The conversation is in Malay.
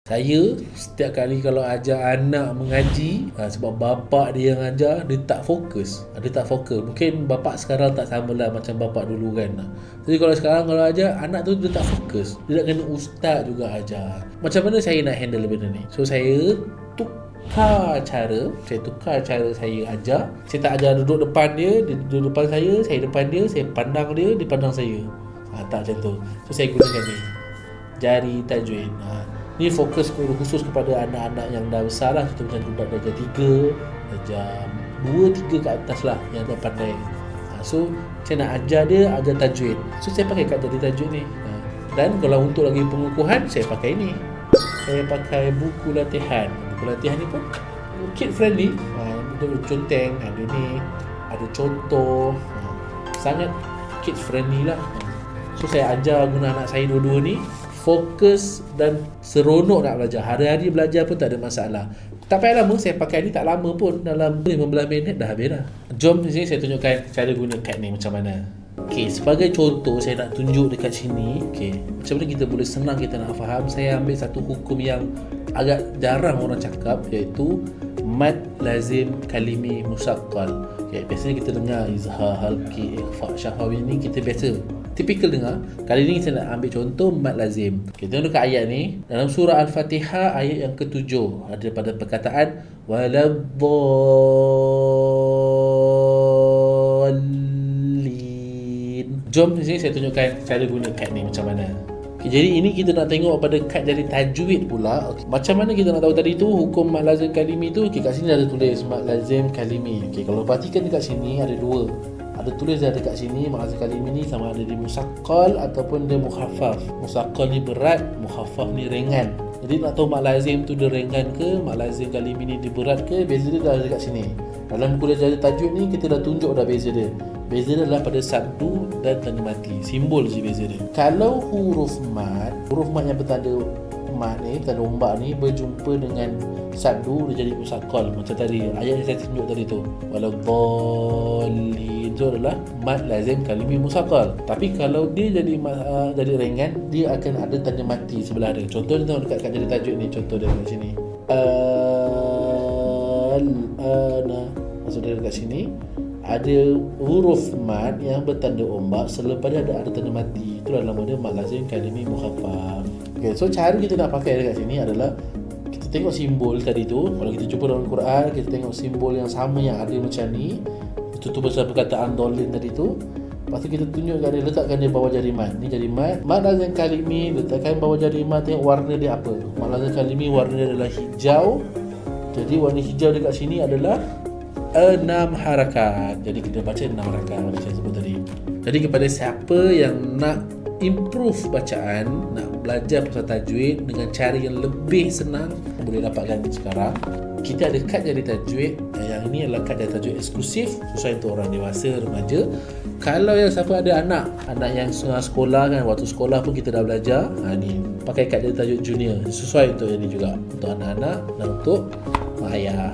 Saya setiap kali kalau ajar anak mengaji, sebab bapak dia yang ajar, dia tak fokus. Mungkin bapak sekarang tak samalah macam bapak dulu kan. Jadi kalau sekarang kalau ajar, anak tu dia tak fokus. Dia nak kena ustaz juga ajar. Macam mana saya nak handle benda ni? So saya tukar cara saya ajar. Saya tak ajar duduk depan dia duduk depan saya depan dia, saya pandang dia pandang saya. Tak macam tu. So saya gunakan ni, jari tajwid. Ni fokus khusus kepada anak-anak yang dah besar lah. Contoh macam budak darjah 3, darjah 2, 3 ke atas lah yang dah pandai. So saya nak ajar tajwid. So saya pakai kad jari tajwid ni. Dan kalau untuk lagi pengukuhan, saya pakai ni. Saya pakai buku latihan. Buku latihan ni pun kid friendly. Untuk conteng, ada ni, ada contoh. Sangat kid friendly lah. So saya ajar guna anak saya dua-dua ni, fokus dan seronok nak belajar. Hari-hari belajar pun tak ada masalah. Tak payah lama, saya pakai ni tak lama pun, dalam 15 minit dah habis dah. Jom di sini saya tunjukkan cara guna kad ni macam mana. Okey, sebagai contoh saya nak tunjuk dekat sini. Okey, macam mana kita boleh senang kita nak faham. Saya ambil satu hukum yang agak jarang orang cakap, iaitu mad lazim kalimi musaqqal. Okey, biasanya kita dengar izhar, halqi, ikhfa, syafawi ni kita biasa typical dengar. Kali ni kita nak ambil contoh mad lazim. Kita tengok dekat ayat ni, dalam surah Al-Fatihah ayat yang ke-7 ada pada perkataan waladdallin. Jom di sini saya tunjukkan cara guna kad ni macam mana. Okay, jadi ini kita nak tengok pada kad jari tajwid pula. Okay, macam mana kita nak tahu tadi tu hukum mad lazim kalimi tu? Okay, kat sini ada tulis mad lazim kalimi. Okay, kalau perhatikan dekat sini ada dua. Ada tulis dah dekat sini mad lazim kalimi ni sama ada dia musaqqal ataupun dia mukhaffaf. Musaqqal ni berat, mukhaffaf ni ringan. Jadi nak tahu mad lazim tu dia ringan ke, mad lazim kalimi ni dia berat ke, beza dia dah dekat sini. Dalam buku jari tajwid ni kita dah tunjuk dah beza dia. Beza dia adalah pada saddu dan tanda mati. Simbol je beza dia. Kalau huruf mad yang bertanda mad ni, tanda ombak ni berjumpa dengan saddu, dia jadi musaqqal. Macam tadi ayat yang saya tunjuk tadi tu, waladdallin, itu adalah mad lazim kalimi musaqqal. Tapi kalau dia jadi ringan, dia akan ada tanda mati sebelah dia. Contoh kita tengok dekat kad jari tajwid ni, contoh dia dekat sini, al-ana, maksud dia dekat sini ada huruf mad yang bertanda ombak, selepas dia ada tanda mati. Itu dalam nama dia mad lazim kalimi mukhaffaf. Okay, so cara kita nak pakai dekat sini adalah kita tengok simbol tadi tu. Kalau kita jumpa dalam Quran, kita tengok simbol yang sama yang ada macam ni. Itu tu pasal perkataan dolin tadi tu. Lepas tu kita tunjukkan dia, letakkan dia bawah jari mad. Ni jari mad. Mad lazim kalimi, letakkan bawah jari mad, tengok warna dia apa. Mad lazim kalimi warna dia adalah hijau. Jadi warna hijau dekat sini adalah 6 harakat. Jadi kita baca 6 harakat macam saya sebut tadi. Jadi kepada siapa yang nak improve bacaan, nak belajar pasal tajwid dengan cara yang lebih senang, boleh dapatkan sekarang. Kita ada kad jari tajwid. Yang ini adalah kad jari tajwid eksklusif, sesuai untuk orang dewasa, remaja. Kalau yang siapa ada anak yang sekolah kan, waktu sekolah pun kita dah belajar, ni pakai kad jari tajwid junior, sesuai untuk ini juga, untuk anak-anak dan untuk mak ayah.